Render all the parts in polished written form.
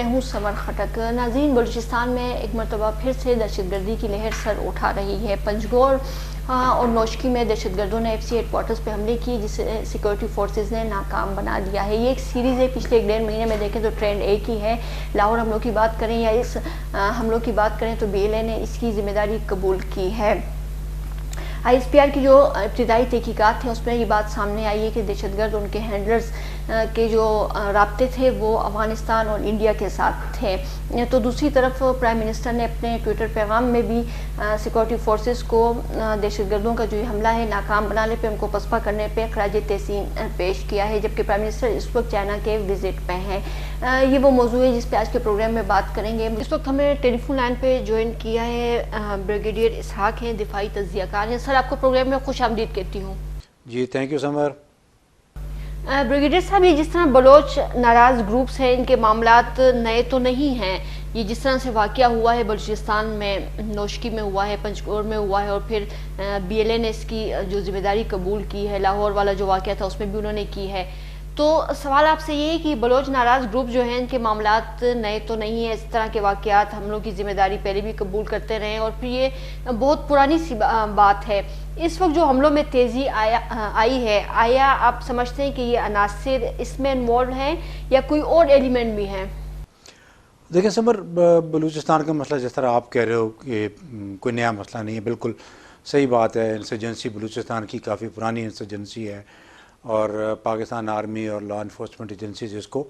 میں ہوں سمر خٹک۔ ناظرین، بلوچستان میں ایک مرتبہ پھر سے دہشت گردی کی لہر سر اٹھا رہی ہے۔ پنجگور اور نوشکی میں دہشت گردوں نے ایف سی ہیڈ کوارٹرز پہ حملے کی، جسے سیکورٹی فورسز نے ناکام بنا دیا ہے۔ یہ ایک سیریز ہے، پچھلے 1.5 مہینے میں دیکھیں تو ٹرینڈ ایک ہی ہے۔ لاہور حملوں کی بات کریں یا اس حملوں کی بات کریں تو بی ایل اے نے اس کی ذمہ داری قبول کی ہے۔ آئی ایس پی آر کی جو ابتدائی تحقیقات تھیں اس میں یہ بات سامنے آئی ہے کہ دہشت گرد ان کے ہینڈلرز کے جو رابطے تھے وہ افغانستان اور انڈیا کے ساتھ تھے۔ تو دوسری طرف پرائم منسٹر نے اپنے ٹویٹر پیغام میں بھی سیکورٹی فورسز کو دہشت گردوں کا جو یہ حملہ ہے ناکام بنانے پہ، ان کو پسپا کرنے پہ خراج تحسین پیش کیا ہے، جبکہ پرائم منسٹر اس وقت چائنا کے وزٹ پہ ہیں۔ یہ وہ موضوع ہے جس پہ آج کے پروگرام میں بات کریں گے۔ اس وقت ہمیں ٹیلی فون لائن پہ جوائن کیا ہے بریگیڈیئر اسحاق ہیں، دفاعی تجزیہ کار ہیں۔ سر، آپ کو پروگرام میں خوش آمدید کہتی ہوں۔ جی تھینک یو سمر۔ بریگیڈیئر صاحب، یہ جس طرح بلوچ ناراض گروپس ہیں، ان کے معاملات نئے تو نہیں ہیں۔ یہ جس طرح سے واقعہ ہوا ہے بلوچستان میں، نوشکی میں ہوا ہے، پنجگور میں ہوا ہے، اور پھر بی ایل اے نے اس کی جو ذمہ داری قبول کی ہے، لاہور والا جو واقعہ تھا اس میں بھی انہوں نے کی ہے۔ تو سوال آپ سے یہ ہے کہ بلوچ ناراض گروپ جو ہیں ان کے معاملات نئے تو نہیں ہیں، اس طرح کے واقعات حملوں کی ذمہ داری پہلے بھی قبول کرتے رہے، اور پھر یہ بہت پرانی سی بات ہے۔ اس وقت جو حملوں میں تیزی آئی ہے، آیا آپ سمجھتے ہیں کہ یہ عناصر اس میں انوالو ہیں یا کوئی اور ایلیمنٹ بھی ہیں؟ دیکھیں سمر، بلوچستان کا مسئلہ جس طرح آپ کہہ رہے ہو کہ کوئی نیا مسئلہ نہیں ہے، بالکل صحیح بات ہے۔ انسرجنسی بلوچستان کی کافی پرانی انسرجنسی ہے، اور پاکستان آرمی اور لا انفورسمنٹ ایجنسیز اس کو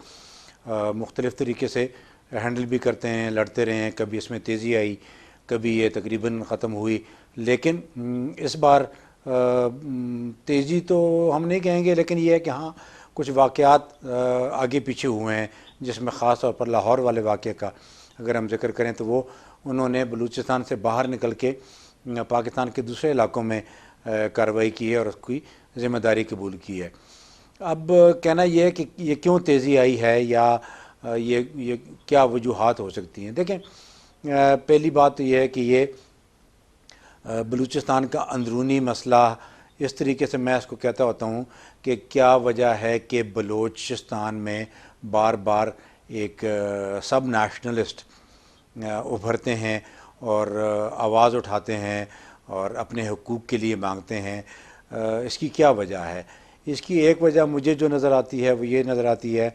مختلف طریقے سے ہینڈل بھی کرتے ہیں، لڑتے رہے ہیں۔ کبھی اس میں تیزی آئی، کبھی یہ تقریباً ختم ہوئی، لیکن اس بار تیزی تو ہم نہیں کہیں گے، لیکن یہ ہے کہ ہاں کچھ واقعات آگے پیچھے ہوئے ہیں، جس میں خاص طور پر لاہور والے واقعے کا اگر ہم ذکر کریں تو وہ انہوں نے بلوچستان سے باہر نکل کے پاکستان کے دوسرے علاقوں میں کارروائی کی ہے اور اس کی ذمہ داری قبول کی ہے۔ اب کہنا یہ ہے کہ یہ کیوں تیزی آئی ہے یا یہ کیا وجوہات ہو سکتی ہیں۔ دیکھیں، پہلی بات تو یہ ہے کہ یہ بلوچستان کا اندرونی مسئلہ، اس طریقے سے میں اس کو کہتا ہوتا ہوں کہ کیا وجہ ہے کہ بلوچستان میں بار بار ایک سب نیشنلسٹ ابھرتے ہیں اور آواز اٹھاتے ہیں اور اپنے حقوق کے لیے مانگتے ہیں۔ اس کی کیا وجہ ہے؟ اس کی ایک وجہ مجھے جو نظر آتی ہے وہ یہ نظر آتی ہے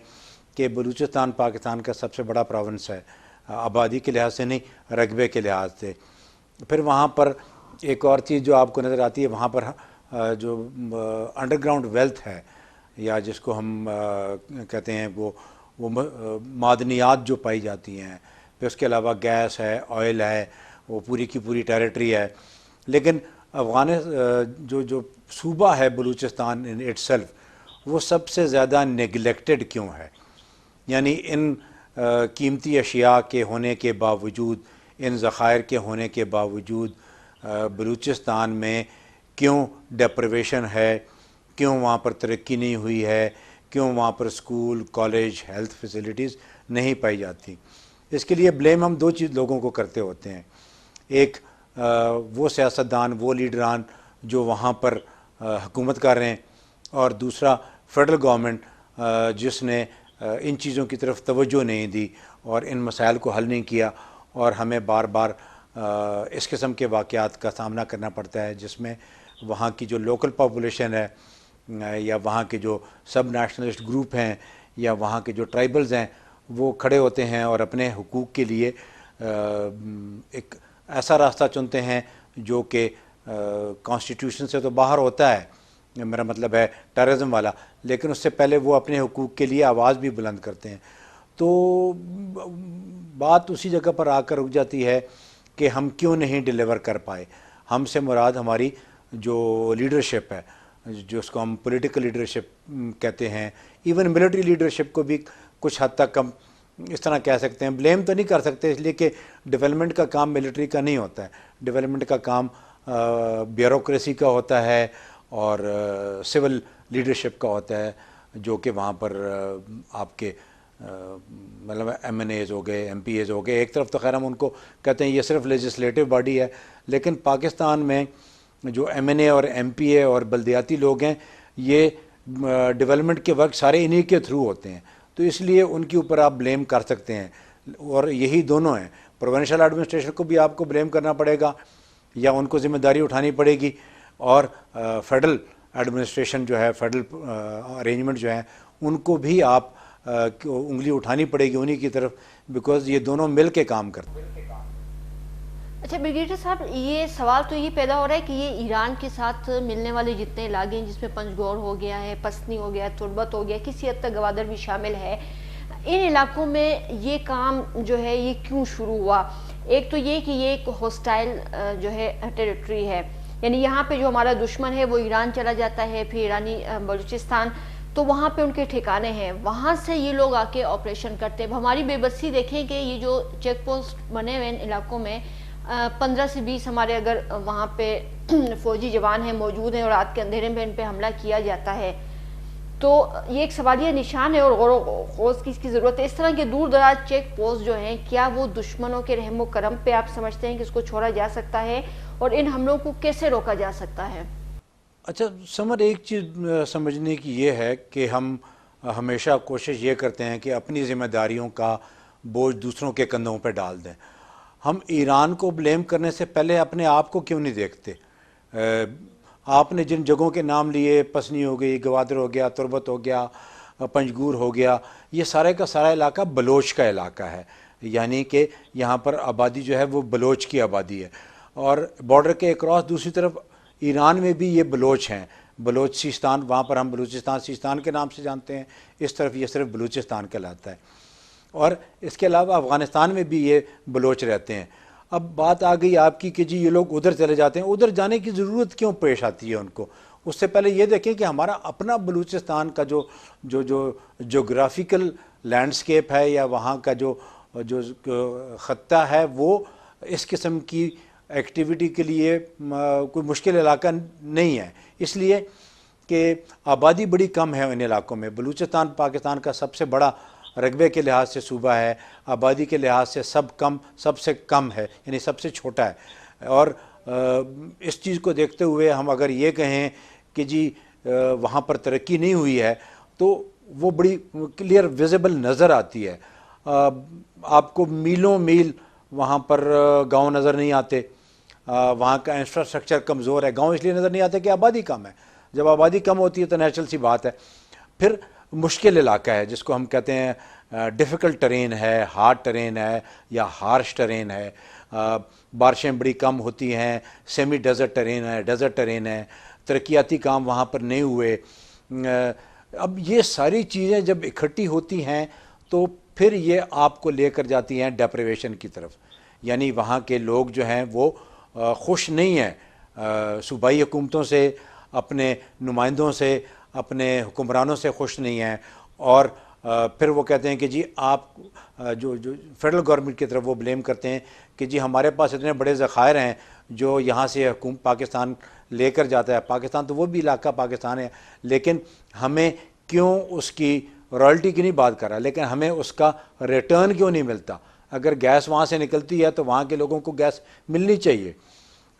کہ بلوچستان پاکستان کا سب سے بڑا پروونس ہے، آبادی کے لحاظ سے نہیں، رقبے کے لحاظ سے۔ پھر وہاں پر ایک اور چیز جو آپ کو نظر آتی ہے، وہاں پر جو انڈر گراؤنڈ ویلتھ ہے، یا جس کو ہم کہتے ہیں وہ معدنیات جو پائی جاتی ہیں، پھر اس کے علاوہ گیس ہے، آئل ہے، وہ پوری کی پوری ٹیریٹری ہے۔ لیکن جو صوبہ ہے بلوچستان ان اٹ سیلف، وہ سب سے زیادہ نیگلیکٹڈ کیوں ہے؟ یعنی ان قیمتی اشیاء کے ہونے کے باوجود، ان ذخائر کے ہونے کے باوجود بلوچستان میں کیوں ڈیپریویشن ہے؟ کیوں وہاں پر ترقی نہیں ہوئی ہے؟ کیوں وہاں پر اسکول، کالج، ہیلتھ فیسلٹیز نہیں پائی جاتی؟ اس کے لیے بلیم ہم دو لوگوں کو کرتے ہوتے ہیں۔ ایک وہ سیاستدان، وہ لیڈران جو وہاں پر حکومت کر رہے ہیں، اور دوسرا فیڈرل گورنمنٹ جس نے ان چیزوں کی طرف توجہ نہیں دی اور ان مسائل کو حل نہیں کیا، اور ہمیں بار بار اس قسم کے واقعات کا سامنا کرنا پڑتا ہے، جس میں وہاں کی جو لوکل پاپولیشن ہے، یا وہاں کے جو سب نیشنلسٹ گروپ ہیں، یا وہاں کے جو ٹرائبلز ہیں، وہ کھڑے ہوتے ہیں اور اپنے حقوق کے لیے ایک ایسا راستہ چنتے ہیں جو کہ کانسٹیٹیوشن سے تو باہر ہوتا ہے، میرا مطلب ہے ٹیررزم والا، لیکن اس سے پہلے وہ اپنے حقوق کے لیے آواز بھی بلند کرتے ہیں۔ تو بات اسی جگہ پر آ کر رک جاتی ہے کہ ہم کیوں نہیں ڈیلیور کر پائے۔ ہم سے مراد ہماری جو لیڈرشپ ہے، جو اس کو ہم پولیٹیکل لیڈرشپ کہتے ہیں، ایون ملٹری لیڈرشپ کو بھی کچھ حد تک ہم اس طرح کہہ سکتے ہیں۔ بلیم تو نہیں کر سکتے، اس لیے کہ ڈیولپمنٹ کا کام ملٹری کا نہیں ہوتا ہے، ڈیولپمنٹ کا کام بیوروکریسی کا ہوتا ہے اور سول لیڈرشپ کا ہوتا ہے، جو کہ وہاں پر آپ کے مطلب ایم این ایز ہو گئے، ایم پی ایز ہو گئے۔ ایک طرف تو خیر ہم ان کو کہتے ہیں یہ صرف لیجسلیٹو باڈی ہے، لیکن پاکستان میں جو ایم این اے اور ایم پی اے اور بلدیاتی لوگ ہیں، یہ ڈیولپمنٹ کے وقت سارے انہی کے تھرو ہوتے ہیں، تو اس لیے ان کے اوپر آپ بلیم کر سکتے ہیں۔ اور یہی دونوں ہیں. پروونشل ایڈمنسٹریشن کو بھی آپ کو بلیم کرنا پڑے گا یا ان کو ذمہ داری اٹھانی پڑے گی, اور فیڈرل ایڈمنسٹریشن جو ہے, فیڈرل ارینجمنٹ جو ہیں, ان کو بھی آپ انگلی اٹھانی پڑے گی انہی کی طرف, بیکاز یہ دونوں مل کے کام کرتے ہیں. اچھا بریگیڈیئر صاحب, یہ سوال تو یہ پیدا ہو رہا ہے کہ یہ ایران کے ساتھ ملنے والے جتنے علاقے ہیں, جس میں پنجگور ہو گیا ہے, پسنی ہو گیا, تربت ہو گیا, کسی حد تک گوادر بھی شامل ہے, ان علاقوں میں یہ کام جو ہے یہ کیوں شروع ہوا؟ ایک تو یہ کہ یہ ایک ہوسٹائل جو ہے ٹیریٹری ہے, یعنی یہاں پہ جو ہمارا دشمن ہے وہ ایران چلا جاتا ہے, پھر ایرانی بلوچستان, تو وہاں پہ ان کے ٹھکانے ہیں, وہاں سے یہ لوگ آ کے آپریشن کرتے ہیں. ہماری بے بسی دیکھیں کہ یہ جو چیک پوسٹ بنے ہوئے ان علاقوں میں 15 سے 20 ہمارے اگر وہاں پہ فوجی جوان ہیں موجود ہیں اور رات کے اندھیرے میں ان پہ حملہ کیا جاتا ہے, تو یہ ایک سوالیہ نشان ہے اور غور و خوض کی اس کی ضرورت ہے. اس طرح کے دور دراز چیک پوسٹ جو ہیں, کیا وہ دشمنوں کے رحم و کرم پہ آپ سمجھتے ہیں کہ اس کو چھوڑا جا سکتا ہے, اور ان حملوں کو کیسے روکا جا سکتا ہے؟ اچھا سمر, ایک چیز سمجھنے کی یہ ہے کہ ہم ہمیشہ کوشش یہ کرتے ہیں کہ اپنی ذمہ داریوں کا بوجھ دوسروں کے کندھوں پہ ڈال دیں. ہم ایران کو بلیم کرنے سے پہلے اپنے آپ کو کیوں نہیں دیکھتے؟ آپ نے جن جگہوں کے نام لیے, پسنی ہو گئی, گوادر ہو گیا, تربت ہو گیا, پنجگور ہو گیا, یہ سارے کا سارا علاقہ بلوچ کا علاقہ ہے, یعنی کہ یہاں پر آبادی جو ہے وہ بلوچ کی آبادی ہے. اور بارڈر کے اکراس دوسری طرف ایران میں بھی یہ بلوچ ہیں, بلوچ سیستان, وہاں پر ہم بلوچستان سیستان کے نام سے جانتے ہیں, اس طرف یہ صرف بلوچستان کہلاتا ہے. اور اس کے علاوہ افغانستان میں بھی یہ بلوچ رہتے ہیں. اب بات آ گئی آپ کی کہ جی یہ لوگ ادھر چلے جاتے ہیں, ادھر جانے کی ضرورت کیوں پیش آتی ہے ان کو؟ اس سے پہلے یہ دیکھیں کہ ہمارا اپنا بلوچستان کا جو جغرافیکل لینڈسکیپ ہے یا وہاں کا جو خطہ ہے, وہ اس قسم کی ایکٹیویٹی کے لیے کوئی مشکل علاقہ نہیں ہے, اس لیے کہ آبادی بڑی کم ہے ان علاقوں میں. بلوچستان پاکستان کا سب سے بڑا رقبے کے لحاظ سے صوبہ ہے, آبادی کے لحاظ سے سب سے کم ہے, یعنی سب سے چھوٹا ہے. اور اس چیز کو دیکھتے ہوئے ہم اگر یہ کہیں کہ جی وہاں پر ترقی نہیں ہوئی ہے, تو وہ بڑی کلیئر ویزیبل نظر آتی ہے. آپ کو میلوں میل وہاں پر گاؤں نظر نہیں آتے, وہاں کا انفراسٹرکچر کمزور ہے. گاؤں اس لیے نظر نہیں آتے کہ آبادی کم ہے. جب آبادی کم ہوتی ہے تو نیچرل سی بات ہے. پھر مشکل علاقہ ہے جس کو ہم کہتے ہیں ڈیفیکلٹ ٹرین ہے, ہارڈ ٹرین ہے یا ہارش ٹرین ہے, بارشیں بڑی کم ہوتی ہیں, سیمی ڈیزرٹ ٹرین ہے, ڈیزرٹ ٹرین ہے, ترقیاتی کام وہاں پر نہیں ہوئے. اب یہ ساری چیزیں جب اکٹھی ہوتی ہیں تو پھر یہ آپ کو لے کر جاتی ہیں ڈیپریویشن کی طرف, یعنی وہاں کے لوگ جو ہیں وہ خوش نہیں ہیں صوبائی حکومتوں سے, اپنے نمائندوں سے, اپنے حکمرانوں سے خوش نہیں ہیں, اور پھر وہ کہتے ہیں کہ جی آپ جو فیڈرل گورنمنٹ کی طرف وہ بلیم کرتے ہیں کہ جی ہمارے پاس اتنے بڑے ذخائر ہیں جو یہاں سے حکومت پاکستان لے کر جاتا ہے. پاکستان تو وہ بھی علاقہ پاکستان ہے, لیکن ہمیں کیوں اس کی رائلٹی کی نہیں بات کر رہا, لیکن ہمیں اس کا ریٹرن کیوں نہیں ملتا؟ اگر گیس وہاں سے نکلتی ہے تو وہاں کے لوگوں کو گیس ملنی چاہیے.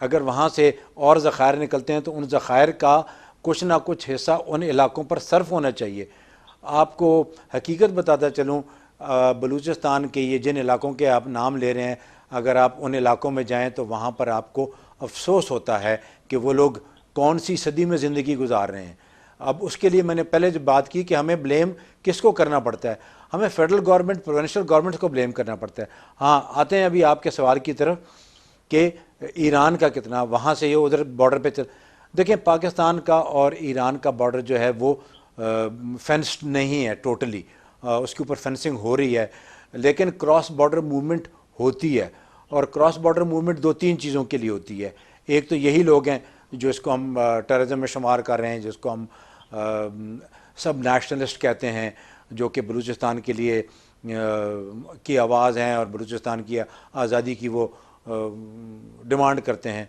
اگر وہاں سے اور ذخائر نکلتے ہیں تو ان ذخائر کا کچھ نہ کچھ حصہ ان علاقوں پر صرف ہونا چاہیے. آپ کو حقیقت بتاتا چلوں, بلوچستان کے یہ جن علاقوں کے آپ نام لے رہے ہیں, اگر آپ ان علاقوں میں جائیں تو وہاں پر آپ کو افسوس ہوتا ہے کہ وہ لوگ کون سی صدی میں زندگی گزار رہے ہیں. اب اس کے لیے میں نے پہلے جو بات کی کہ ہمیں بلیم کس کو کرنا پڑتا ہے, ہمیں فیڈرل گورنمنٹ پروونشل گورنمنٹ کو بلیم کرنا پڑتا ہے. ہاں آتے ہیں ابھی آپ کے سوال کی طرف کہ ایران کا کتنا, وہاں سے یہ ادھر بارڈر پہ دیکھیں پاکستان کا اور ایران کا بارڈر جو ہے وہ فینسڈ نہیں ہے ٹوٹلی, اس کے اوپر فینسنگ ہو رہی ہے, لیکن کراس بارڈر موومنٹ ہوتی ہے. اور کراس بارڈر موومنٹ 2-3 چیزوں کے لیے ہوتی ہے. ایک تو یہی لوگ ہیں جو اس کو ہم ٹیررزم میں شمار کر رہے ہیں, جس کو ہم سب نیشنلسٹ کہتے ہیں, جو کہ بلوچستان کے لیے کی آواز ہیں اور بلوچستان کی آزادی کی وہ ڈیمانڈ کرتے ہیں,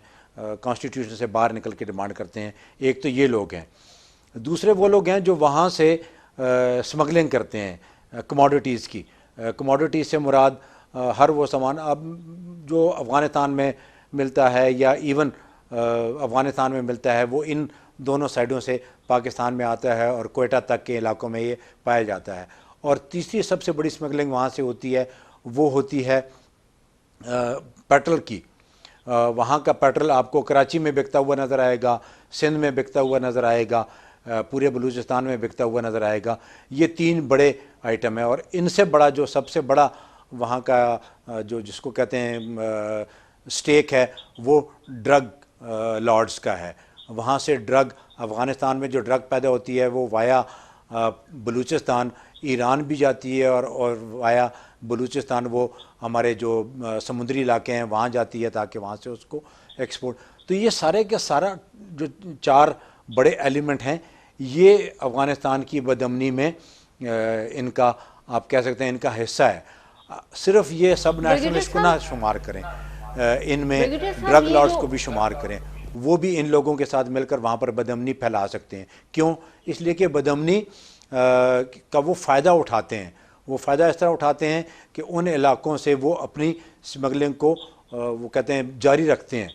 کانسٹیٹیوشن سے باہر نکل کے ڈیمانڈ کرتے ہیں. ایک تو یہ لوگ ہیں. دوسرے وہ لوگ ہیں جو وہاں سے سمگلنگ کرتے ہیں کموڈیٹیز کی. کموڈیٹیز سے مراد ہر وہ سامان اب جو افغانستان میں ملتا ہے یا ایون افغانستان میں ملتا ہے, وہ ان دونوں سائڈوں سے پاکستان میں آتا ہے اور کوئٹہ تک کے علاقوں میں یہ پایا جاتا ہے. اور تیسری سب سے بڑی سمگلنگ وہاں سے ہوتی ہے وہ ہوتی ہے پیٹرول کی. وہاں کا پیٹرول آپ کو کراچی میں بکتا ہوا نظر آئے گا, سندھ میں بکتا ہوا نظر آئے گا, پورے بلوچستان میں بکتا ہوا نظر آئے گا. یہ 3 بڑے آئٹم ہیں, اور ان سے بڑا جو سب سے بڑا وہاں کا جو جس کو کہتے ہیں سٹیک ہے وہ ڈرگ لارڈز کا ہے. وہاں سے ڈرگ, افغانستان میں جو ڈرگ پیدا ہوتی ہے وہ وایا بلوچستان ایران بھی جاتی ہے, اور وایا بلوچستان وہ ہمارے جو سمندری علاقے ہیں وہاں جاتی ہے تاکہ وہاں سے اس کو ایکسپورٹ. تو یہ سارے کا سارا جو 4 بڑے ایلیمنٹ ہیں یہ افغانستان کی بدامنی میں ان کا آپ کہہ سکتے ہیں ان کا حصہ ہے. صرف یہ سب نیشنلسٹ کو نہ شمار کریں, ان میں ڈرگ لارڈز کو بھی شمار کریں. وہ بھی ان لوگوں کے ساتھ مل کر وہاں پر بدامنی پھیلا سکتے ہیں. کیوں؟ اس لیے کہ بدامنی کا وہ فائدہ اٹھاتے ہیں. وہ فائدہ اس طرح اٹھاتے ہیں کہ ان علاقوں سے وہ اپنی سمگلنگ کو وہ کہتے ہیں جاری رکھتے ہیں.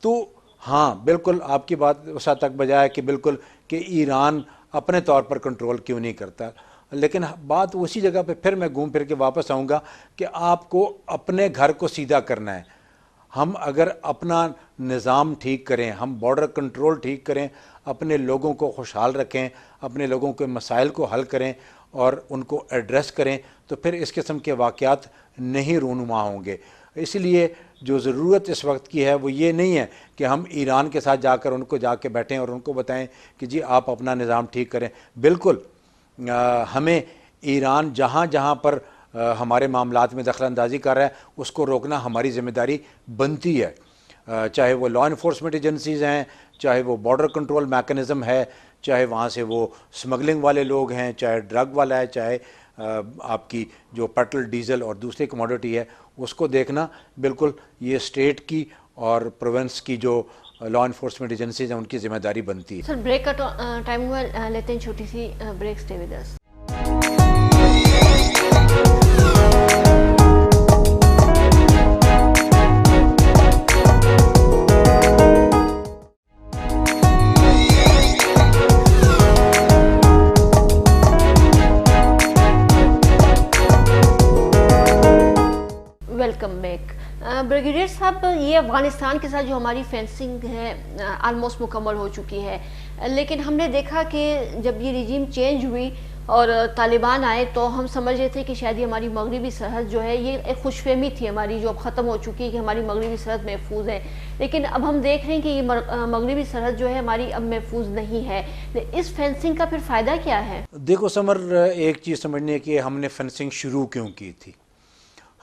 تو ہاں بالکل آپ کی بات اس حد تک بجائے کہ بالکل کہ ایران اپنے طور پر کنٹرول کیوں نہیں کرتا, لیکن بات اسی جگہ پہ پھر میں گھوم پھر کے واپس آؤں گا کہ آپ کو اپنے گھر کو سیدھا کرنا ہے. ہم اگر اپنا نظام ٹھیک کریں, ہم بارڈر کنٹرول ٹھیک کریں, اپنے لوگوں کو خوشحال رکھیں, اپنے لوگوں کے مسائل کو حل کریں اور ان کو ایڈریس کریں, تو پھر اس قسم کے واقعات نہیں رونما ہوں گے. اس لیے جو ضرورت اس وقت کی ہے وہ یہ نہیں ہے کہ ہم ایران کے ساتھ جا کر ان کو جا کے بیٹھیں اور ان کو بتائیں کہ جی آپ اپنا نظام ٹھیک کریں. بالکل ہمیں ایران جہاں جہاں پر ہمارے معاملات میں دخل اندازی کر رہا ہے اس کو روکنا ہماری ذمہ داری بنتی ہے, چاہے وہ لا انفورسمنٹ ایجنسیز ہیں, چاہے وہ بارڈر کنٹرول میکانزم ہے, چاہے وہاں سے وہ سمگلنگ والے لوگ ہیں, چاہے ڈرگ والا ہے, چاہے آپ کی جو پیٹرول ڈیزل اور دوسری کموڈٹی ہے اس کو دیکھنا بالکل یہ اسٹیٹ کی اور پروونس کی جو لا انفورسمنٹ ایجنسیز ہیں ان کی ذمہ داری بنتی ہے. سر بریک کا ٹائم ہوا, لیتے ہیں چھوٹی سی break. Stay with us. Welcome back. Brigadier صاحب, یہ افغانستان کے ساتھ جو ہماری فینسنگ ہے آلموسٹ مکمل ہو چکی ہے, لیکن ہم نے دیکھا کہ جب یہ رجیم چینج ہوئی اور طالبان آئے تو ہم سمجھ رہے تھے کہ شاید یہ ہماری مغربی سرحد جو ہے یہ ایک خوش فہمی تھی ہماری جو اب ختم ہو چکی ہے کہ ہماری مغربی سرحد محفوظ ہے, لیکن اب ہم دیکھ رہے ہیں کہ یہ مغربی سرحد جو ہے ہماری اب محفوظ نہیں ہے. اس فینسنگ کا پھر فائدہ کیا ہے؟ دیکھو سمر, ایک چیز سمجھنے کی ہم نے فینسنگ شروع کیوں کی تھی.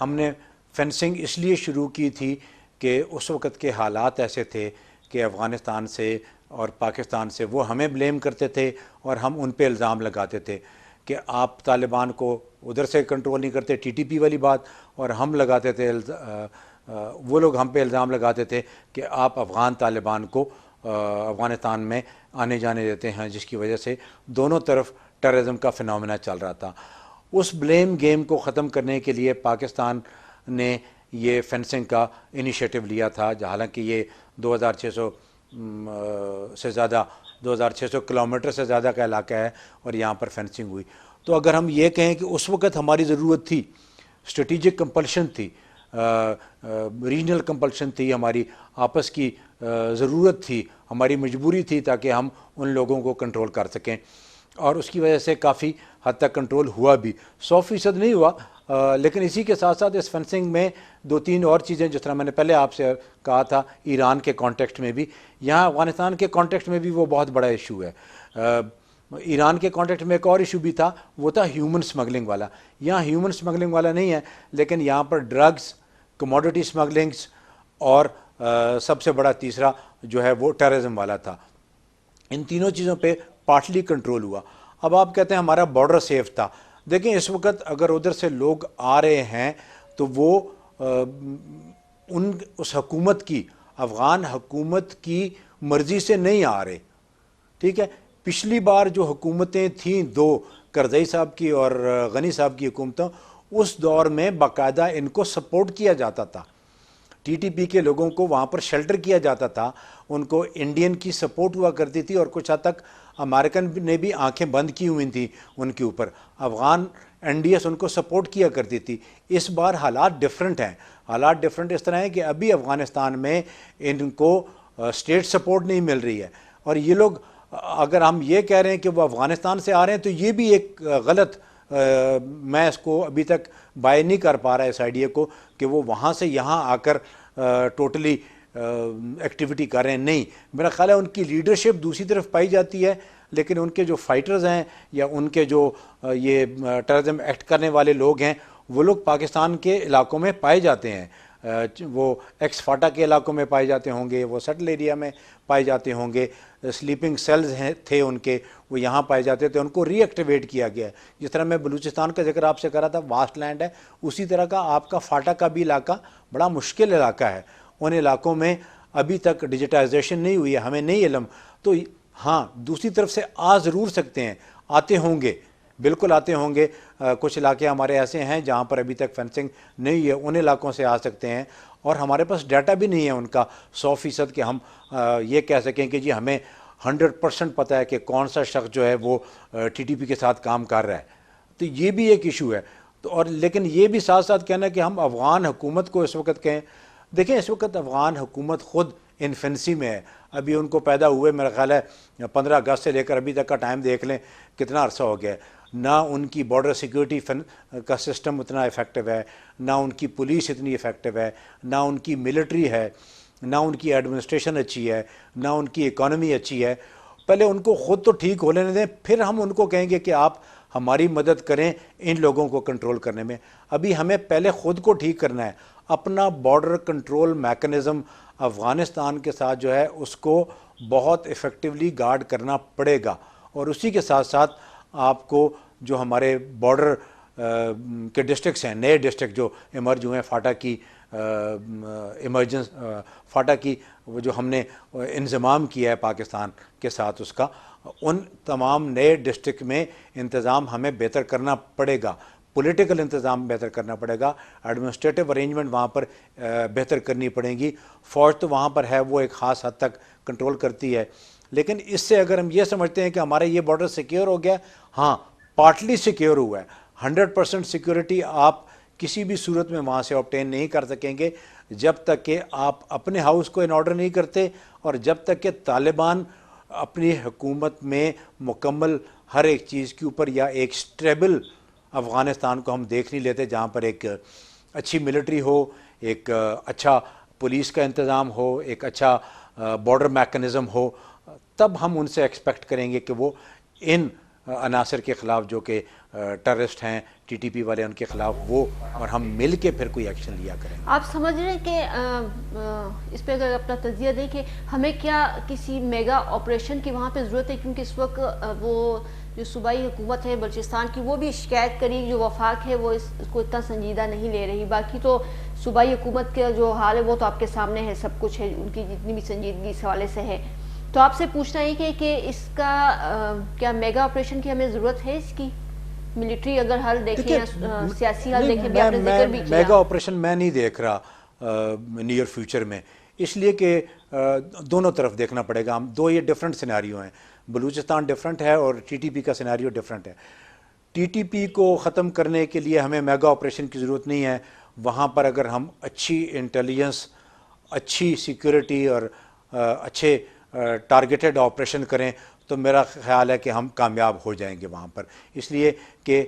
ہم نے فینسنگ اس لیے شروع کی تھی کہ اس وقت کے حالات ایسے تھے کہ افغانستان سے اور پاکستان سے وہ ہمیں بلیم کرتے تھے اور ہم ان پہ الزام لگاتے تھے کہ آپ طالبان کو ادھر سے کنٹرول نہیں کرتے, ٹی ٹی پی والی بات, اور ہم لگاتے تھے وہ لوگ ہم پہ الزام لگاتے تھے کہ آپ افغان طالبان کو افغانستان میں آنے جانے دیتے ہیں, جس کی وجہ سے دونوں طرف ٹیررزم کا فنومینا چل رہا تھا. اس بلیم گیم کو ختم کرنے کے لیے پاکستان نے یہ فینسنگ کا انیشیٹو لیا تھا, حالانکہ یہ 2600 سے زیادہ 2600 کلومیٹر سے زیادہ کا علاقہ ہے اور یہاں پر فینسنگ ہوئی. تو اگر ہم یہ کہیں کہ اس وقت ہماری ضرورت تھی, اسٹریٹجک کمپلشن تھی, ریجنل کمپلشن تھی, ہماری آپس کی ضرورت تھی, ہماری مجبوری تھی تاکہ ہم ان لوگوں کو کنٹرول کر سکیں, اور اس کی وجہ سے کافی حد تک کنٹرول ہوا بھی. 100% نہیں ہوا, لیکن اسی کے ساتھ ساتھ اس فینسنگ میں 2-3 اور چیزیں, جس طرح میں نے پہلے آپ سے کہا تھا ایران کے کانٹیکسٹ میں بھی, یہاں افغانستان کے کانٹیکسٹ میں بھی وہ بہت بڑا ایشو ہے. ایران کے کانٹیکٹ میں ایک اور ایشو بھی تھا, وہ تھا ہیومن سمگلنگ والا. یہاں ہیومن سمگلنگ والا نہیں ہے, لیکن یہاں پر ڈرگز, کموڈٹی سمگلنگز اور سب سے بڑا تیسرا جو ہے وہ ٹیررزم والا تھا. ان تینوں چیزوں پہ پارٹلی کنٹرول ہوا. اب آپ کہتے ہیں ہمارا بارڈر سیف تھا. دیکھیں اس وقت اگر ادھر سے لوگ آ رہے ہیں تو وہ اس حکومت کی, افغان حکومت کی مرضی سے نہیں آ رہے, ٹھیک ہے. پچھلی بار جو حکومتیں تھیں 2, کرزئی صاحب کی اور غنی صاحب کی حکومتوں, اس دور میں باقاعدہ ان کو سپورٹ کیا جاتا تھا, ٹی ٹی پی کے لوگوں کو وہاں پر شیلٹر کیا جاتا تھا, ان کو انڈین کی سپورٹ ہوا کرتی تھی اور کچھ حد تک امریکن نے بھی آنکھیں بند کی ہوئی تھیں ان کے اوپر. افغان NDS ان کو سپورٹ کیا کرتی تھی. اس بار حالات ڈیفرنٹ ہیں. حالات ڈیفرنٹ اس طرح ہیں کہ ابھی افغانستان میں ان کو اسٹیٹ سپورٹ نہیں مل رہی ہے, اور یہ لوگ اگر ہم یہ کہہ رہے ہیں کہ وہ افغانستان سے آ رہے ہیں تو یہ بھی ایک غلط, میں اس کو ابھی تک بائی نہیں کر پا رہا اس آئیڈیا کو کہ وہ وہاں سے یہاں آ کر ٹوٹلی ایکٹیویٹی کر رہے ہیں. نہیں, میرا خیال ہے ان کی لیڈرشپ دوسری طرف پائی جاتی ہے, لیکن ان کے جو فائٹرز ہیں یا ان کے جو یہ ٹیررزم ایکٹ کرنے والے لوگ ہیں وہ لوگ پاکستان کے علاقوں میں پائے جاتے ہیں. وہ ایکس فاٹا کے علاقوں میں پائے جاتے ہوں گے, وہ سٹل ایریا میں پائے جاتے ہوں گے, سلیپنگ سیلز تھے ان کے, وہ یہاں پائے جاتے تھے, ان کو ری ایکٹیویٹ کیا گیا ہے. جس طرح میں بلوچستان کا ذکر آپ سے کر رہا تھا, واسٹ لینڈ ہے, اسی طرح کا آپ کا فاٹا کا بھی علاقہ بڑا مشکل علاقہ ہے. ان علاقوں میں ابھی تک ڈیجیٹائزیشن نہیں ہوئی ہے, ہمیں نہیں علم. تو ہاں دوسری طرف سے آ ضرور سکتے ہیں, آتے ہوں گے, بالکل آتے ہوں گے. کچھ علاقے ہمارے ایسے ہیں جہاں پر ابھی تک فینسنگ نہیں ہے, ان علاقوں سے آ سکتے ہیں, اور ہمارے پاس ڈیٹا بھی نہیں ہے ان کا 100% کہ ہم یہ کہہ سکیں کہ جی ہمیں 100% پتہ ہے کہ کون سا شخص جو ہے وہ TTP کے ساتھ کام کر رہا ہے. تو یہ بھی ایک ایشو ہے. تو اور لیکن یہ بھی ساتھ ساتھ کہنا کہ ہم افغان حکومت کو اس وقت کہیں, دیکھیں اس وقت افغان حکومت خود انفینسی میں ہے. ابھی ان کو پیدا ہوئے میرا خیال ہے 15 اگست سے لے کر ابھی تک کا ٹائم دیکھ لیں کتنا عرصہ ہو گیا ہے. نہ ان کی بارڈر سیکیورٹی کا سسٹم اتنا افیکٹو ہے, نہ ان کی پولیس اتنی افیکٹو ہے, نہ ان کی ملٹری ہے, نہ ان کی ایڈمنسٹریشن اچھی ہے, نہ ان کی اکانومی اچھی ہے. پہلے ان کو خود تو ٹھیک ہو لینے دیں, پھر ہم ان کو کہیں گے کہ آپ ہماری مدد کریں ان لوگوں کو کنٹرول کرنے میں. ابھی ہمیں پہلے خود کو ٹھیک کرنا ہے. اپنا بارڈر کنٹرول میکنزم افغانستان کے ساتھ جو ہے اس کو بہت ایفیکٹولی گارڈ کرنا پڑے گا, اور اسی کے ساتھ ساتھ آپ کو جو ہمارے بارڈر کے ڈسٹرکٹس ہیں, نئے ڈسٹرکٹ جو ایمرج ہوئے ہیں, فاٹا کی ایمرجنس فاٹا کی وہ جو ہم نے انضمام کیا ہے پاکستان کے ساتھ, اس کا ان تمام نئے ڈسٹرکٹ میں انتظام ہمیں بہتر کرنا پڑے گا. پولیٹیکل انتظام بہتر کرنا پڑے گا, ایڈمنسٹریٹو ارینجمنٹ وہاں پر بہتر کرنی پڑیں گی. فوج تو وہاں پر ہے, وہ ایک خاص حد تک کنٹرول کرتی ہے, لیکن اس سے اگر ہم یہ سمجھتے ہیں کہ ہمارا یہ بارڈر سیکیور ہو گیا, ہاں پارٹلی سیکیور ہوا ہے. 100% سیکیورٹی آپ کسی بھی صورت میں وہاں سے آبٹین نہیں کر سکیں گے جب تک کہ آپ اپنے ہاؤس کو ان آرڈر نہیں کرتے, اور جب تک کہ طالبان اپنی حکومت میں مکمل ہر ایک چیز کے اوپر, یا ایک سٹیبل افغانستان کو ہم دیکھ نہیں لیتے جہاں پر ایک اچھی ملٹری ہو, ایک اچھا پولیس کا انتظام ہو, ایک اچھا بارڈر میکنزم ہو, تب ہم ان سے ایکسپیکٹ کریں گے کہ وہ ان عناصر کے خلاف جو کہ ٹیررسٹ ہیں TTP والے, ان کے خلاف وہ اور ہم مل کے پھر کوئی ایکشن لیا کریں. آپ سمجھ رہے ہیں کہ اس پہ اگر اپنا تجزیہ دیں کہ ہمیں کیا کسی میگا آپریشن کی وہاں پہ ضرورت ہے, کیونکہ اس وقت وہ جو صوبائی حکومت ہے بلوچستان کی وہ بھی شکایت کری, جو وفاق ہے وہ اس کو اتنا سنجیدہ نہیں لے رہی. باقی تو صوبائی حکومت کا جو حال ہے وہ تو آپ کے سامنے ہے, سب کچھ ہے, ان کی جتنی بھی سنجیدگی اس حوالے سے ہے. تو آپ سے پوچھنا ہے کہ اس کا کیا میگا آپریشن کی ہمیں ضرورت ہے, اس کی ملٹری اگر حل دیکھیں یا سیاسی حل دیکھیں, بھی آپ نے ذکر بھی کیا. میگا آپریشن میں نہیں دیکھ رہا نیئر فیوچر میں, اس لیے کہ دونوں طرف دیکھنا پڑے گا. ہم دو یہ ڈیفرنٹ سیناریو ہیں, بلوچستان ڈیفرنٹ ہے اور TTP کا سیناریو ڈیفرنٹ ہے. TTP کو ختم کرنے کے لیے ہمیں میگا آپریشن کی ضرورت نہیں ہے. وہاں پر اگر ہم اچھی انٹیلیجنس, اچھی سیکیورٹی اور اچھے ٹارگیٹڈ آپریشن کریں تو میرا خیال ہے کہ ہم کامیاب ہو جائیں گے وہاں پر, اس لیے کہ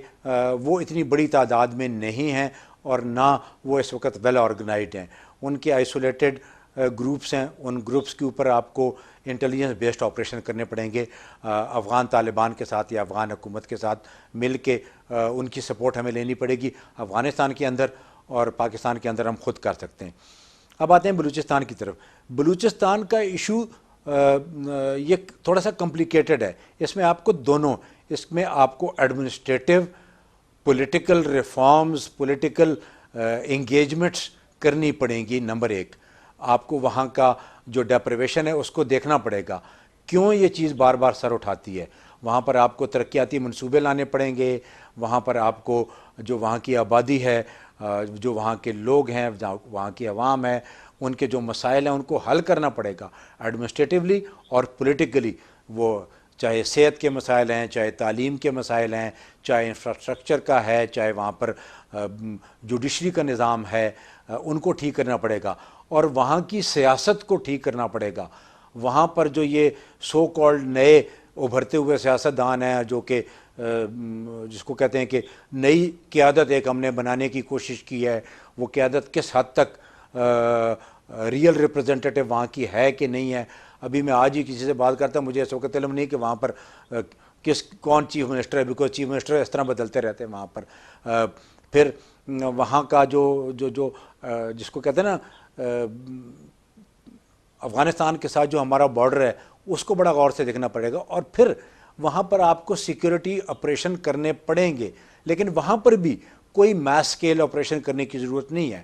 وہ اتنی بڑی تعداد میں نہیں ہیں اور نہ وہ اس وقت ویل آرگنائزڈ ہیں. ان کے آئسولیٹڈ گروپس ہیں, ان گروپس کے اوپر آپ کو انٹیلیجنس بیسڈ آپریشن کرنے پڑیں گے. افغان طالبان کے ساتھ یا افغان حکومت کے ساتھ مل کے ان کی سپورٹ ہمیں لینی پڑے گی. افغانستان کے اندر اور پاکستان کے اندر ہم خود کر سکتے ہیں. اب آتے ہیں بلوچستان کی طرف. بلوچستان کا ایشو یہ تھوڑا سا کمپلیکیٹڈ ہے. اس میں آپ کو دونوں, اس میں آپ کو administrative political reforms, political engagements کرنی پڑیں گی. نمبر ایک, آپ کو وہاں کا جو ڈیپریویشن ہے اس کو دیکھنا پڑے گا, کیوں یہ چیز بار بار سر اٹھاتی ہے. وہاں پر آپ کو ترقیاتی منصوبے لانے پڑیں گے, وہاں پر آپ کو جو وہاں کی آبادی ہے, جو وہاں کے لوگ ہیں, وہاں کی عوام ہے, ان کے جو مسائل ہیں ان کو حل کرنا پڑے گا ایڈمنسٹریٹولی اور پولیٹیکلی. وہ چاہے صحت کے مسائل ہیں، چاہے تعلیم کے مسائل ہیں، چاہے انفراسٹرکچر کا ہے، چاہے وہاں پر جوڈیشری کا نظام ہے، ان کو ٹھیک کرنا پڑے گا، اور وہاں کی سیاست کو ٹھیک کرنا پڑے گا. وہاں پر جو یہ سو کالڈ نئے ابھرتے ہوئے سیاستدان ہیں جو کہ جس کو کہتے ہیں کہ نئی قیادت ایک ہم نے بنانے کی کوشش کی ہے، وہ قیادت کس حد تک ریئل ریپرزنٹیٹیو وہاں کی ہے کہ نہیں ہے. ابھی میں آج ہی کسی سے بات کرتا ہوں، مجھے اس وقت علم نہیں کہ وہاں پر کون چیف منسٹر ہے، بیکاز چیف منسٹر اس طرح بدلتے رہتے ہیں وہاں پر. پھر وہاں کا جو جس کو کہتے ہیں نا افغانستان کے ساتھ جو ہمارا بارڈر ہے اس کو بڑا غور سے دیکھنا پڑے گا. اور پھر وہاں پر آپ کو سیکیورٹی آپریشن کرنے پڑیں گے، لیکن وہاں پر بھی کوئی میس اسکیل آپریشن کرنے کی ضرورت نہیں ہے.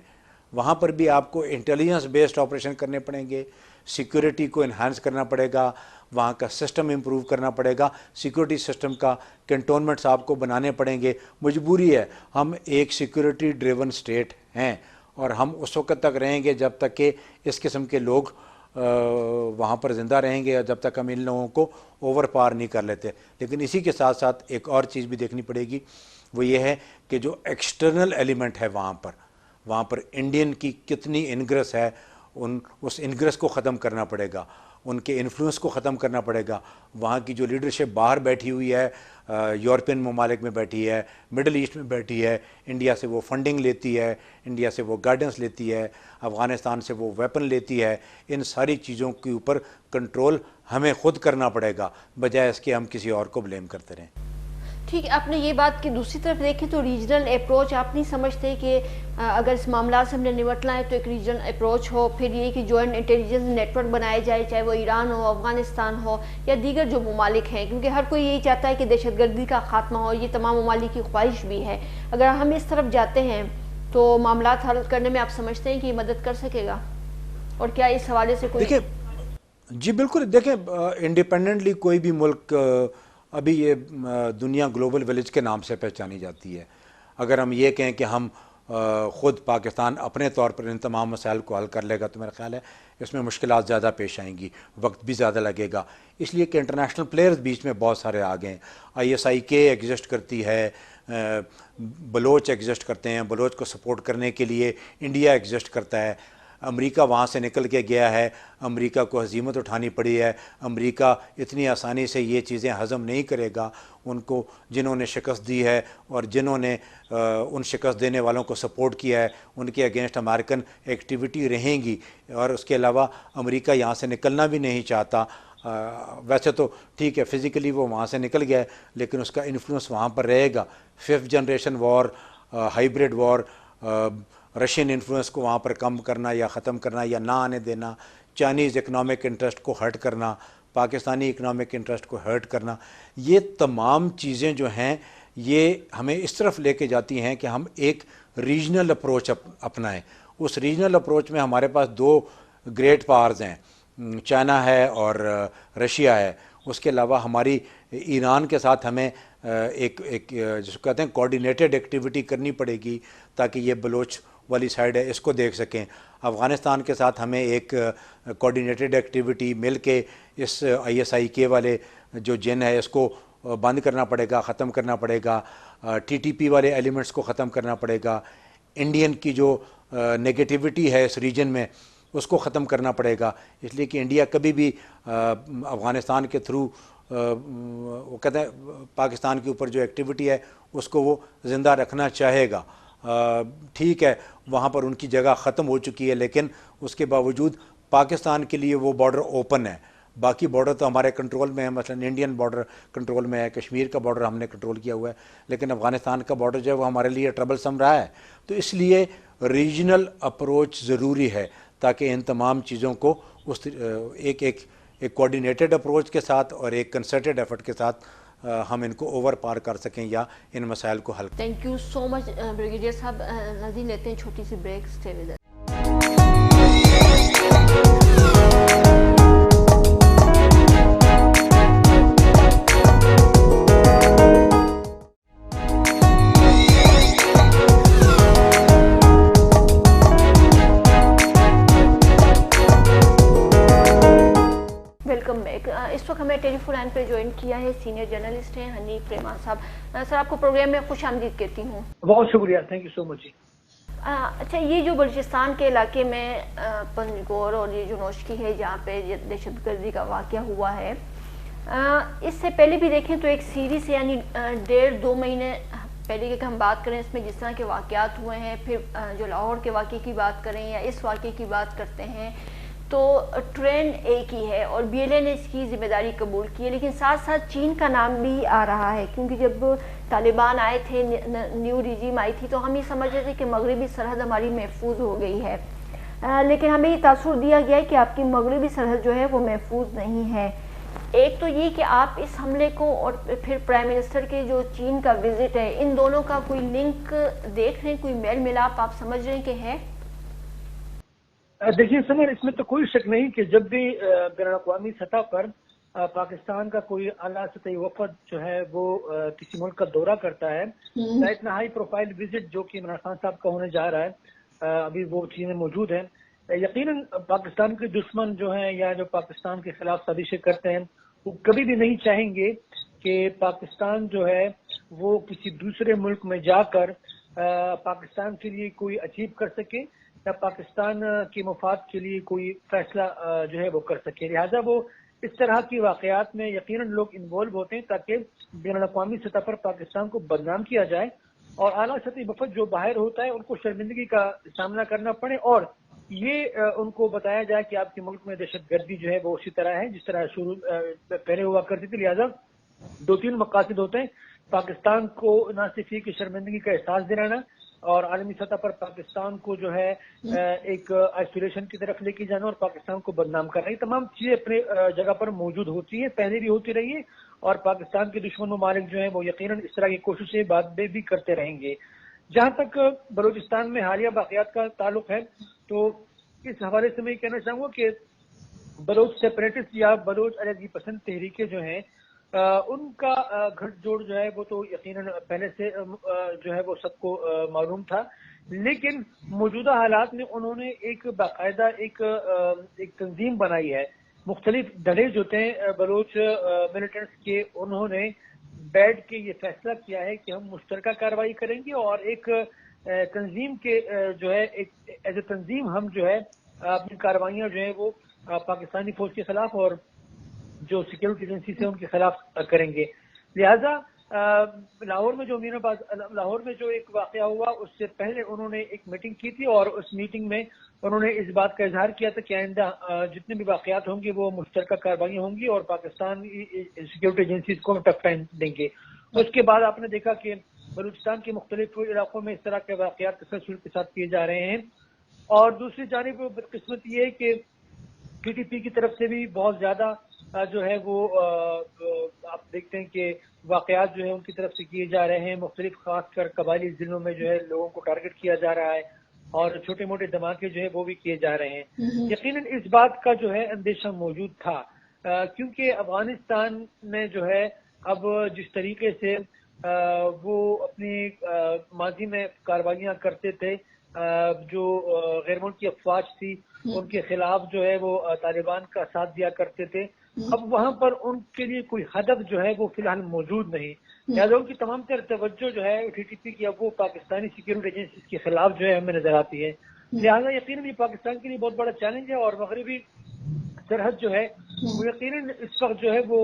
وہاں پر بھی آپ کو انٹیلیجنس بیسڈ آپریشن کرنے پڑیں گے، سیکیورٹی کو انہانس کرنا پڑے گا، وہاں کا سسٹم امپروو کرنا پڑے گا، سیکیورٹی سسٹم کا کنٹونمنٹس آپ کو بنانے پڑیں گے. مجبوری ہے، ہم ایک سیکیورٹی ڈریون اسٹیٹ ہیں، اور ہم اس وقت تک رہیں گے جب تک کہ اس قسم کے لوگ وہاں پر زندہ رہیں گے، جب تک ہم ان لوگوں کو اوور پار نہیں کر لیتے. لیکن اسی کے ساتھ ساتھ ایک اور چیز بھی دیکھنی پڑے گی، وہ یہ ہے کہ جو ایکسٹرنل ایلیمنٹ ہے وہاں پر انڈین کی کتنی انگرس ہے، اس انگرس کو ختم کرنا پڑے گا، ان کے انفلوئنس کو ختم کرنا پڑے گا. وہاں کی جو لیڈرشپ باہر بیٹھی ہوئی ہے، یورپین ممالک میں بیٹھی ہے، مڈل ایسٹ میں بیٹھی ہے، انڈیا سے وہ فنڈنگ لیتی ہے، انڈیا سے وہ گائیڈنس لیتی ہے، افغانستان سے وہ ویپن لیتی ہے، ان ساری چیزوں کے اوپر کنٹرول ہمیں خود کرنا پڑے گا، بجائے اس کے ہم کسی اور کو بلیم کرتے رہیں. ٹھیک ہے، آپ نے یہ بات کی دوسری طرف دیکھیں تو ریجنل اپروچ آپ نہیں سمجھتے کہ اگر اس معاملات سے ہم نے نمٹنا ہے تو ایک ریجنل اپروچ ہو، پھر یہ کہ جوائنٹ انٹیلیجنس نیٹ ورک بنائے جائے، چاہے وہ ایران ہو، افغانستان ہو یا دیگر جو ممالک ہیں، کیونکہ ہر کوئی یہی چاہتا ہے کہ دہشت گردی کا خاتمہ ہو، یہ تمام ممالک کی خواہش بھی ہے. اگر ہم اس طرف جاتے ہیں تو معاملات حل کرنے میں آپ سمجھتے ہیں کہ یہ مدد کر سکے گا؟ اور کیا اس حوالے سے کوئی دیکھیں جی بالکل، دیکھیں انڈیپینڈنٹلی کوئی بھی ملک، ابھی یہ دنیا گلوبل ولیج کے نام سے پہچانی جاتی ہے. اگر ہم یہ کہیں کہ ہم خود پاکستان اپنے طور پر ان تمام مسائل کو حل کر لے گا تو میرا خیال ہے اس میں مشکلات زیادہ پیش آئیں گی، وقت بھی زیادہ لگے گا. اس لیے کہ انٹرنیشنل پلیئرز بیچ میں بہت سارے آ گئے ہیں. ISIK ایگزسٹ کرتی ہے، بلوچ ایگزسٹ کرتے ہیں، بلوچ کو سپورٹ کرنے کے لیے انڈیا ایگزسٹ کرتا ہے. امریکہ وہاں سے نکل کے گیا ہے، امریکہ کو ہزیمت اٹھانی پڑی ہے. امریکہ اتنی آسانی سے یہ چیزیں ہضم نہیں کرے گا. ان کو جنہوں نے شکست دی ہے اور جنہوں نے ان شکست دینے والوں کو سپورٹ کیا ہے، ان کے اگینسٹ امریکن ایکٹیویٹی رہیں گی. اور اس کے علاوہ امریکہ یہاں سے نکلنا بھی نہیں چاہتا. ویسے تو ٹھیک ہے فزیکلی وہ وہاں سے نکل گیا ہے، لیکن اس کا انفلوئنس وہاں پر رہے گا. 5th جنریشن وار، ہائیبریڈ وار، رشین انفلوئنس کو وہاں پر کم کرنا یا ختم کرنا یا نہ آنے دینا، چائنیز اکنامک انٹرسٹ کو ہرٹ کرنا، پاکستانی اکنامک انٹرسٹ کو ہرٹ کرنا، یہ تمام چیزیں جو ہیں یہ ہمیں اس طرف لے کے جاتی ہیں کہ ہم ایک ریجنل اپروچ اپنائیں. اس ریجنل اپروچ میں ہمارے پاس 2 گریٹ پاورز ہیں، چائنا ہے اور رشیا ہے. اس کے علاوہ ہماری ایران کے ساتھ ہمیں ایک جس کو کہتے ہیں کوآرڈینیٹڈ ایکٹیویٹی کرنی پڑے گی تاکہ یہ بلوچ والی سائڈ ہے اس کو دیکھ سکیں. افغانستان کے ساتھ ہمیں ایک کوآرڈینیٹڈ ایکٹیویٹی مل کے اس ISIK والے جو جن ہے اس کو بند کرنا پڑے گا، ختم کرنا پڑے گا. TTP والے ایلیمنٹس کو ختم کرنا پڑے گا. انڈین کی جو نگیٹیوٹی ہے اس ریجن میں اس کو ختم کرنا پڑے گا. اس لیے کہ انڈیا کبھی بھی افغانستان کے تھرو وہ کہتے ہیں پاکستان کے اوپر جو ایکٹیویٹی ہے اس کو وہ زندہ رکھنا چاہے گا. ٹھیک ہے وہاں پر ان کی جگہ ختم ہو چکی ہے، لیکن اس کے باوجود پاکستان کے لیے وہ بارڈر اوپن ہے. باقی بارڈر تو ہمارے کنٹرول میں ہے، مثلا انڈین بارڈر کنٹرول میں ہے، کشمیر کا بارڈر ہم نے کنٹرول کیا ہوا ہے، لیکن افغانستان کا بارڈر جو ہے وہ ہمارے لیے ٹربل سم رہا ہے. تو اس لیے ریجنل اپروچ ضروری ہے تاکہ ان تمام چیزوں کو اس ایک کوآرڈینیٹڈ اپروچ کے ساتھ اور ایک کنسرٹڈ ایفرٹ کے ساتھ ہم ان کو اوور پار کر سکیں یا ان مسائل کو حل. Thank you so much brigadier صاحب. ناظرین لیتے ہیں چھوٹی سی break. Stay with us. Welcome back. اس وقت ہمیں ٹیلی فون لائن پہ جوائن کیا ہے سینئر جرنلسٹ ہیں حنیف رحمان صاحب. سر آپ کو پروگرام میں خوش آمدید کہتی ہوں. بہت شکریہ, تھینک یو سو مچ. اچھا, یہ جو بلوچستان کے علاقے میں پنجگور اور یہ جو نوشکی ہے جہاں پہ دہشت گردی کا واقعہ ہوا ہے, اس سے پہلے بھی دیکھیں تو ایک سیریز یعنی 1.5-2 مہینے پہلے کہ ہم بات کریں اس میں جس طرح کے واقعات ہوئے ہیں, پھر جو لاہور کے واقعے کی بات کریں یا اس واقعے کی بات کرتے ہیں تو ٹرینڈ ایک ہی ہے اور بی ایل اے نے اس کی ذمہ داری قبول کی ہے. لیکن ساتھ ساتھ چین کا نام بھی آ رہا ہے, کیونکہ جب طالبان آئے تھے, نیو ریجیم آئی تھی, تو ہم یہ سمجھ رہے تھے کہ مغربی سرحد ہماری محفوظ ہو گئی ہے, لیکن ہمیں یہ تاثر دیا گیا ہے کہ آپ کی مغربی سرحد جو ہے وہ محفوظ نہیں ہے. ایک تو یہ کہ آپ اس حملے کو اور پھر پرائم منسٹر کے جو چین کا وزٹ ہے, ان دونوں کا کوئی لنک دیکھ رہے ہیں, کوئی میل ملاپ آپ سمجھ رہے ہیں کہ ہے؟ دیکھیے سمر, اس میں تو کوئی شک نہیں کہ جب بھی بین الاقوامی سطح پر پاکستان کا کوئی اعلیٰ سطحی وفد جو ہے وہ کسی ملک کا دورہ کرتا ہے, اتنا ہائی پروفائل وزٹ جو کہ عمران خان صاحب کا ہونے جا رہا ہے, ابھی وہ چیزیں موجود ہیں, یقیناً پاکستان کے دشمن جو ہیں یا جو پاکستان کے خلاف سازشیں کرتے ہیں وہ کبھی بھی نہیں چاہیں گے کہ پاکستان جو ہے وہ کسی دوسرے ملک میں جا کر پاکستان کے لیے کوئی اچیو کر سکے یا پاکستان کے مفاد کے لیے کوئی فیصلہ جو ہے وہ کر سکے. لہٰذا وہ اس طرح کی واقعات میں یقیناً لوگ انوالو ہوتے ہیں تاکہ بین الاقوامی سطح پر پاکستان کو بدنام کیا جائے اور اعلیٰ سطحی وفد جو باہر ہوتا ہے ان کو شرمندگی کا سامنا کرنا پڑے اور یہ ان کو بتایا جائے کہ آپ کے ملک میں دہشت گردی جو ہے وہ اسی طرح ہے جس طرح شروع پہلے ہوا کرتی تھی. لہٰذا 2-3 مقاصد ہوتے ہیں, پاکستان کو نہ صرف یہ کہ شرمندگی کا احساس دلانا اور عالمی سطح پر پاکستان کو جو ہے ایک آئسولیشن کی طرف لے کے جانا اور پاکستان کو بدنام کرنا. یہ تمام چیزیں اپنے جگہ پر موجود ہوتی ہیں, پہلے بھی ہوتی رہی ہیں اور پاکستان کے دشمن ممالک جو ہیں وہ یقیناً اس طرح کی کوششیں بعد میں بھی کرتے رہیں گے. جہاں تک بلوچستان میں حالیہ واقعات کا تعلق ہے تو اس حوالے سے میں یہ کہنا چاہوں گا کہ بلوچ سیپریٹسٹ یا بلوچ علیحدگی پسند تحریکیں جو ہیں ان کا گھٹ جوڑ جو ہے وہ تو یقیناً پہلے سے جو ہے وہ سب کو معلوم تھا, لیکن موجودہ حالات میں انہوں نے ایک باقاعدہ ایک تنظیم بنائی ہے. مختلف دھڑے جو تھے بلوچ ملیٹنٹس کے, انہوں نے بیٹھ کے یہ فیصلہ کیا ہے کہ ہم مشترکہ کارروائی کریں گے اور ایک تنظیم کے جو ہے ایز اے تنظیم ہم جو ہے اپنی کارروائیاں جو ہیں وہ پاکستانی فوج کے خلاف اور جو سیکیورٹی ایجنسی سے ان کے خلاف کریں گے. لہذا لاہور میں جو ایک واقعہ ہوا اس سے پہلے انہوں نے ایک میٹنگ کی تھی اور اس میٹنگ میں انہوں نے اس بات کا اظہار کیا تھا کہ آئندہ جتنے بھی واقعات ہوں گے وہ مشترکہ کارروائیاں ہوں گی اور پاکستان سیکیورٹی ایجنسیز کو ٹف ٹائم دیں گے. اس کے بعد آپ نے دیکھا کہ بلوچستان کے مختلف علاقوں میں اس طرح کے واقعات تسلسل کے ساتھ کیے جا رہے ہیں. اور دوسری جانب بدقسمت یہ ہے کہ پی ٹی پی کی طرف سے بھی بہت زیادہ جو ہے وہ آپ دیکھتے ہیں کہ واقعات جو ہے ان کی طرف سے کیے جا رہے ہیں. مختلف خاص کر قبائلی ضلعوں میں جو ہے لوگوں کو ٹارگٹ کیا جا رہا ہے اور چھوٹے موٹے دھماکے جو ہے وہ بھی کیے جا رہے ہیں. یقیناً اس بات کا جو ہے اندیشہ موجود تھا کیونکہ افغانستان میں جو ہے اب جس طریقے سے وہ اپنی ماضی میں کارروائیاں کرتے تھے, جو غیر ملکی افواج تھی ان کے خلاف جو ہے وہ طالبان کا ساتھ دیا کرتے تھے, اب وہاں پر ان کے لیے کوئی ہدف جو ہے وہ فی الحال موجود نہیں. لہٰذا ان کی تمام تر توجہ جو ہے ٹی ٹی پی کی اب وہ پاکستانی سیکیورٹی ایجنسیز کے خلاف جو ہے ہمیں نظر آتی ہے. لہٰذا یقیناً یہ پاکستان کے لیے بہت بڑا چیلنج ہے اور مغربی سرحد جو ہے وہ یقیناً اس وقت جو ہے وہ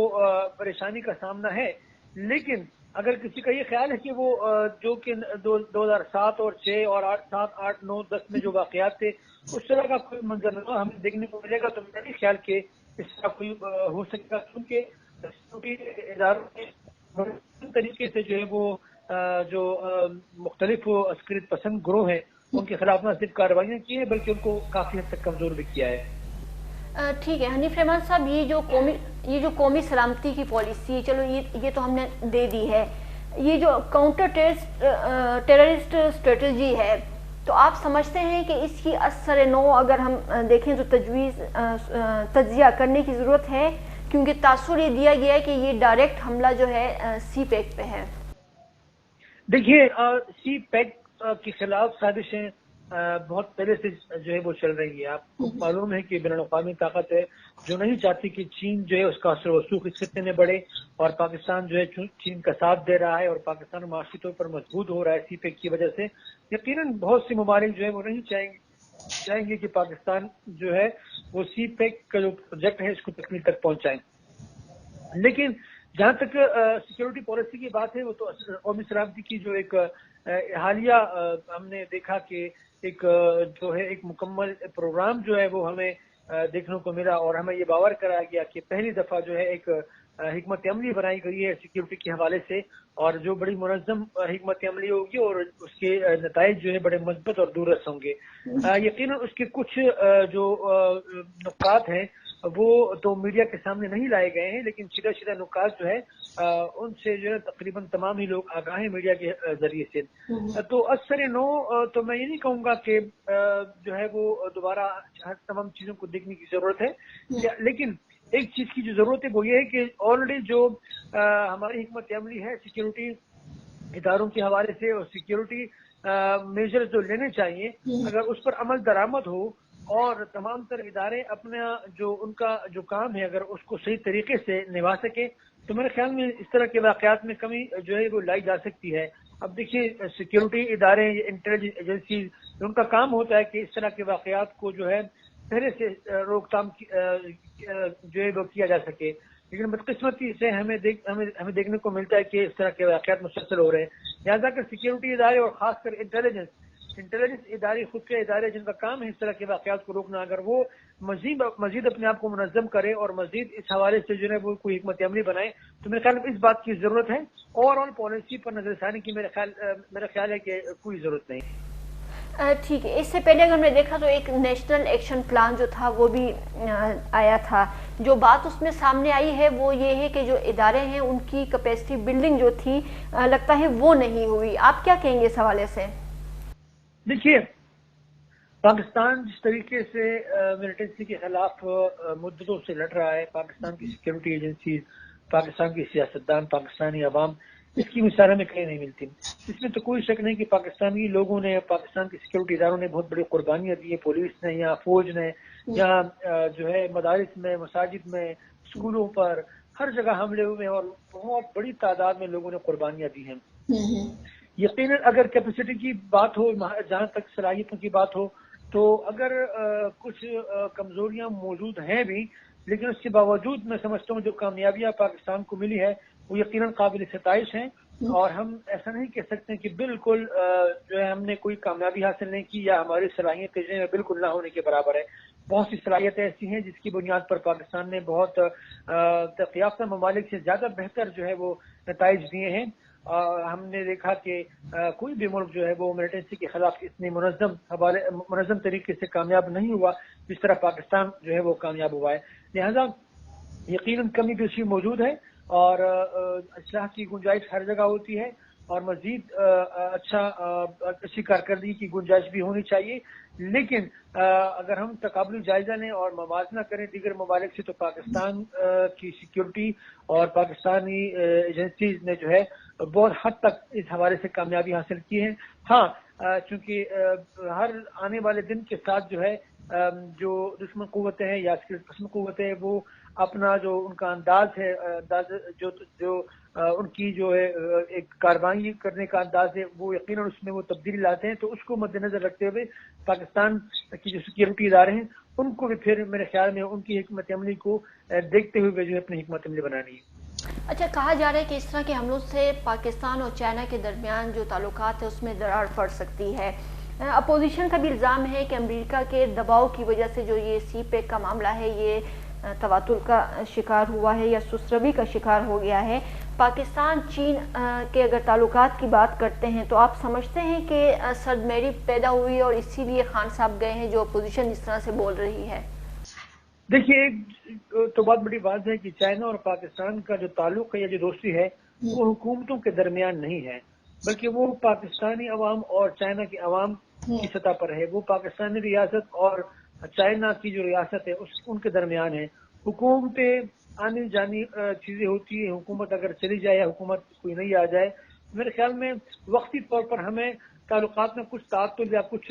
پریشانی کا سامنا ہے. لیکن اگر کسی کا یہ خیال ہے کہ وہ جو کہ 2007 اور 6 اور 7, 8, 9, 10 میں جو واقعات تھے اس طرح کا کوئی منظرنامہ ہمیں دیکھنے کو ملے گا تو میرا نہیں خیال کہ اس طرح کوئی ہو سکے گا, کیونکہ اداروں نے طریقے سے جو ہے وہ جو مختلف عسکریت پسند گروہ ہیں ان کے خلاف نہ صرف کارروائیاں کی ہیں بلکہ ان کو کافی حد تک کمزور بھی کیا ہے. ٹھیک ہے حنیف رحمان صاحب, یہ جو قومی سلامتی کی پالیسی ہے, چلو یہ تو ہم نے دے دی ہے, یہ جو کاؤنٹر ٹیررسٹ اسٹریٹجی ہے تو آپ سمجھتے ہیں کہ اس کی اثر نو اگر ہم دیکھیں تو تجزیہ کرنے کی ضرورت ہے, کیونکہ تاثر یہ دیا گیا ہے کہ یہ ڈائریکٹ حملہ جو ہے سی پیک پہ ہے. دیکھیے سی پیک کے خلاف سازشیں بہت پہلے سے جو ہے وہ چل رہی ہے. آپ کو معلوم ہے کہ بین الاقوامی طاقت ہے جو نہیں چاہتی کہ چین جو ہے اس کا اثر و رسوخ اس خطے میں بڑھے, اور پاکستان جو ہے چین کا ساتھ دے رہا ہے اور پاکستان معاشی طور پر مضبوط ہو رہا ہے سی پیک کی وجہ سے. یقیناً بہت سی ممالک جو ہے وہ نہیں چاہیں گے کہ پاکستان جو ہے وہ سی پیک کا جو پروجیکٹ ہے اس کو تکمیل تک پہنچائیں. لیکن جہاں تک سیکیورٹی پالیسی کی بات ہے, وہ تو قومی سلامتی کی جو ایک حالیہ ہم نے دیکھا کہ ایک جو ہے ایک مکمل پروگرام جو ہے وہ ہمیں دیکھنے کو ملا, اور ہمیں یہ باور کرایا گیا کہ پہلی دفعہ جو ہے ایک حکمت عملی بنائی گئی ہے سیکیورٹی کے حوالے سے, اور جو بڑی منظم حکمت عملی ہوگی اور اس کے نتائج جو ہے بڑے مثبت اور دوررس ہوں گے. یقیناً اس کے کچھ جو نکات ہیں وہ تو میڈیا کے سامنے نہیں لائے گئے ہیں, لیکن سیدھا نکات جو ہے ان سے جو ہے تقریباً تمام ہی لوگ آگاہ ہیں میڈیا کے ذریعے سے. تو اثر نو تو میں یہ نہیں کہوں گا کہ جو ہے وہ دوبارہ تمام چیزوں کو دیکھنے کی ضرورت ہے, لیکن ایک چیز کی جو ضرورت ہے وہ یہ ہے کہ آلریڈی جو ہماری حکمت عملی ہے سیکیورٹی اداروں کے حوالے سے اور سیکیورٹی میجر جو لینے چاہیے, اگر اس پر عمل درآمد ہو اور تمام تر ادارے اپنا جو ان کا جو کام ہے اگر اس کو صحیح طریقے سے نبھا سکے تو میرے خیال میں اس طرح کے واقعات میں کمی جو ہے وہ لائی جا سکتی ہے. اب دیکھیے سیکیورٹی ادارے انٹیلیجنس ایجنسیز ان کا کام ہوتا ہے کہ اس طرح کے واقعات کو جو ہے پہلے سے روک تھام جو ہے وہ کیا جا سکے, لیکن بدقسمتی سے ہمیں دیکھنے کو ملتا ہے کہ اس طرح کے واقعات مسلسل ہو رہے ہیں. لہٰذا کہ سیکیورٹی ادارے اور خاص کر انٹیلیجنس ادارے خود کے ادارے جن کا کام ہے اس طرح کے واقعات کو روکنا, اگر وہ مزید اپنے آپ کو منظم کرے اور مزید اس حوالے سے جو ہے وہ کوئی حکمت عملی بنائے تو میرے خیال میں اس بات کی ضرورت ہے. اوور آل پالیسی پر نظر ثانی کی میرا خیال ہے کہ کوئی ضرورت نہیں. ٹھیک ہے, اس سے پہلے اگر ہم نے دیکھا تو ایک نیشنل ایکشن پلان جو تھا وہ بھی آیا تھا. جو بات اس میں سامنے آئی ہے وہ یہ ہے کہ جو ادارے ہیں ان کی کیپیسٹی بلڈنگ جو تھی لگتا ہے وہ نہیں ہوئی. آپ کیا کہیں گے اس حوالے سے؟ دیکھیے پاکستان جس طریقے سے ملیٹنسی کے خلاف مدتوں سے لڑ رہا ہے, پاکستان کی سیکیورٹی ایجنسیز, پاکستان کی سیاستدان, پاکستانی عوام, اس کی مثال ہمیں کہیں نہیں ملتی. اس میں تو کوئی شک نہیں کہ پاکستانی لوگوں نے, پاکستان کی سیکیورٹی اداروں نے بہت بڑی قربانیاں دی ہیں. پولیس نے یا فوج نے یا جو ہے مدارس میں, مساجد میں, اسکولوں پر ہر جگہ حملے ہوئے ہیں اور بہت بڑی تعداد میں لوگوں نے قربانیاں دی ہیں. یقیناً اگر کیپیسٹی کی بات ہو, جہاں تک صلاحیتوں کی بات ہو, تو اگر کچھ کمزوریاں موجود ہیں بھی, لیکن اس کے باوجود میں سمجھتا ہوں جو کامیابیاں پاکستان کو ملی ہے وہ یقیناً قابل ستائش ہیں. اور ہم ایسا نہیں کہہ سکتے کہ بالکل جو ہے ہم نے کوئی کامیابی حاصل نہیں کی یا ہماری صلاحیتیں جو ہے بالکل نہ ہونے کے برابر ہے. بہت سی صلاحیتیں ایسی ہیں جس کی بنیاد پر پاکستان نے بہت ترقی یافتہ ممالک سے زیادہ بہتر جو ہے وہ نتائج دیے ہیں. ہم نے دیکھا کہ کوئی بھی ملک جو ہے وہ ملیٹنسی کے خلاف اتنی منظم طریقے سے کامیاب نہیں ہوا جس طرح پاکستان جو ہے وہ کامیاب ہوا ہے. لہذا یقیناً کمی بیشی موجود ہے اور اصلاح کی گنجائش ہر جگہ ہوتی ہے اور مزید اچھی کارکردگی کی گنجائش بھی ہونی چاہیے. لیکن اگر ہم تقابلی جائزہ لیں اور موازنہ کریں دیگر ممالک سے تو پاکستان کی سیکیورٹی اور پاکستانی ایجنسیز نے جو ہے بہت حد تک اس حوالے سے کامیابی حاصل کی ہے. ہاں چونکہ ہر آنے والے دن کے ساتھ جو ہے جو دشمن قوتیں ہیں یا قسم قوتیں ہیں وہ اپنا جو ان کا انداز ہے, جو ان کی جو ہے ایک کارروائی کرنے کا انداز ہے وہ یقیناً اس میں وہ تبدیلی لاتے ہیں. تو اس کو مد نظر رکھتے ہوئے پاکستان کی جو سیکیورٹی ادارے ہیں ان کو بھی پھر میرے خیال میں ان کی حکمت عملی کو دیکھتے ہوئے جو ہے اپنی حکمت عملی بنانی ہے. اچھا, کہا جا رہا ہے کہ اس طرح کے حملوں سے پاکستان اور چائنا کے درمیان جو تعلقات ہیں اس میں درار پڑ سکتی ہے. اپوزیشن کا بھی الزام ہے کہ امریکہ کے دباؤ کی وجہ سے جو یہ سی پیک کا معاملہ ہے یہ تواتر کا شکار ہوا ہے یا سسروی کا شکار ہو گیا ہے. پاکستان چین کے اگر تعلقات کی بات کرتے ہیں تو آپ سمجھتے ہیں کہ سردمیری پیدا ہوئی اور اسی لیے خان صاحب گئے ہیں جو اپوزیشن اس طرح سے بول رہی ہے؟ دیکھیے ایک تو بہت بڑی بات ہے کہ چائنا اور پاکستان کا جو تعلق ہے یا جو دوستی ہے وہ حکومتوں کے درمیان نہیں ہے بلکہ وہ پاکستانی عوام اور چائنا کے عوام کی سطح پر ہے. وہ پاکستانی ریاست اور چائنا کی جو ریاست ہے ان کے درمیان ہے. حکومتیں آنی جانی چیزیں ہوتی ہیں, حکومت اگر چلی جائے یا حکومت کوئی نہیں آ جائے میرے خیال میں وقتی طور پر ہمیں تعلقات میں کچھ تعطل یا کچھ